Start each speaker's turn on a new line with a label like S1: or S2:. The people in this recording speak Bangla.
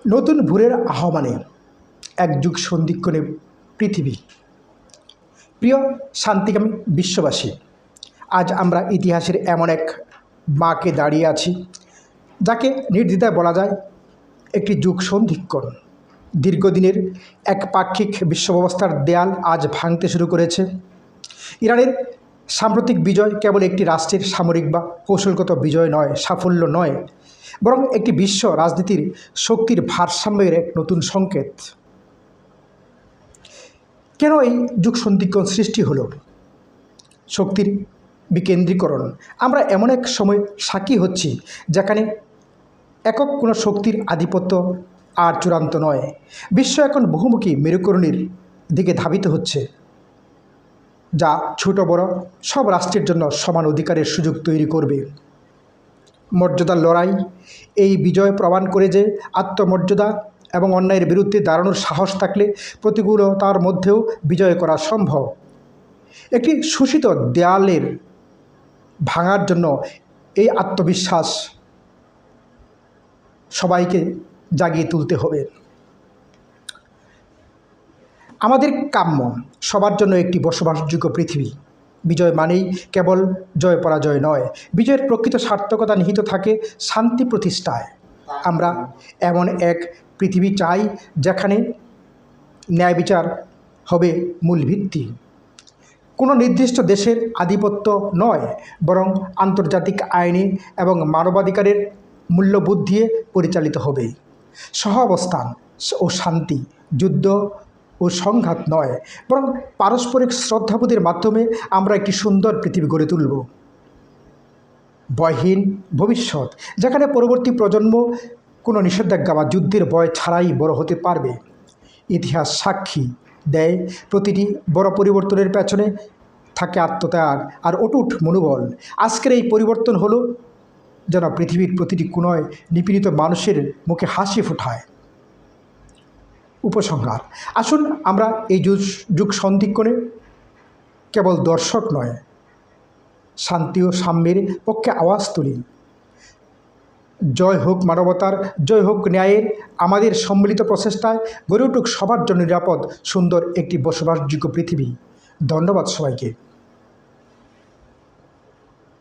S1: নতুন ভোরের আহ্বানে এক যুগ সন্ধিক্ষণে পৃথিবী। প্রিয় শান্তিকামী বিশ্ববাসী, আজ আমরা ইতিহাসের এমন এক মাকে দাঁড়িয়ে আছি যাকে নির্দ্বিধায় বলা যায় একটি যুগ সন্ধিক্ষণ। দীর্ঘদিনের এক পাক্ষিক বিশ্বব্যবস্থার দেয়াল আজ ভাঙতে শুরু করেছে। ইরানের সাম্প্রতিক বিজয় কেবল একটি রাষ্ট্রের সামরিক বা কৌশলগত বিজয় নয়, সাফল্য নয়, বরং একটি বিশ্ব রাজনীতির শক্তির ভারসাম্যের এক নতুন সংকেত। কেন এই যুগ সন্ধিক্ষণ সৃষ্টি হলো? শক্তির বিকেন্দ্রীকরণ। আমরা এমন এক সময় সাক্ষী হচ্ছি যেখানে একক কোনো শক্তির আধিপত্য আর চূড়ান্ত নয়। বিশ্ব এখন বহুমুখী মেরুকরণের দিকে ধাবিত হচ্ছে, যা ছোট বড় সব রাষ্ট্রের জন্য সমান অধিকারের সুযোগ তৈরি করবে। মর্যাদার লড়াই। এই বিজয় প্রমাণ করে যে আত্মমর্যাদা এবং অন্যায়ের বিরুদ্ধে দাঁড়ানোর সাহস থাকলে প্রতিকূলতার মধ্যেও বিজয় করা সম্ভব। একটি শোষিত দেয়ালের ভাঙার জন্য এই আত্মবিশ্বাস সবাইকে জাগিয়ে তুলতে হবে। আমাদের কাম্য সবার জন্য একটি বসবাসযোগ্য পৃথিবী। বিজয় মানেই কেবল জয় পরাজয় নয়, বিজয়ের প্রকৃত সার্থকতা নিহিত থাকে শান্তি প্রতিষ্ঠায়। আমরা এমন এক পৃথিবী চাই যেখানে ন্যায় বিচার হবে মূল ভিত্তি। কোনো নির্দিষ্ট দেশের আধিপত্য নয়, বরং আন্তর্জাতিক আইনে এবং মানবাধিকারের মূল্যবোধ দিয়ে পরিচালিত হবে। সহাবস্থান ও শান্তি, যুদ্ধ ও সংঘাত নয়, বরং পারস্পরিক শ্রদ্ধাবোধের মাধ্যমে আমরা একটি সুন্দর পৃথিবী গড়ে তুলব। ভয়হীন ভবিষ্যৎ, যেখানে পরবর্তী প্রজন্ম কোনো নিষেধাজ্ঞা বা যুদ্ধের ভয় ছাড়াই বড় হতে পারবে। ইতিহাস সাক্ষী দেয়, প্রতিটি বড় পরিবর্তনের পেছনে থাকে আত্মত্যাগ আর অটুট মনোবল। আজকের এই পরিবর্তন হলো যেন পৃথিবীর প্রতিটি কোণায় নিপীড়িত মানুষের মুখে হাসি ফোটায়। উপসংহার। আসুন আমরা এই যুগ সন্ধিক্ষণে কেবল দর্শক নয়, শান্তি ও সাম্যের পক্ষে আওয়াজ তুলি। জয় হোক মানবতার, জয় হোক ন্যায়ের। আমাদের সম্মিলিত প্রচেষ্টায় গড়ে উঠুক সবার জন্য নিরাপদ, সুন্দর একটি বসবাসযোগ্য পৃথিবী। ধন্যবাদ সবাইকে।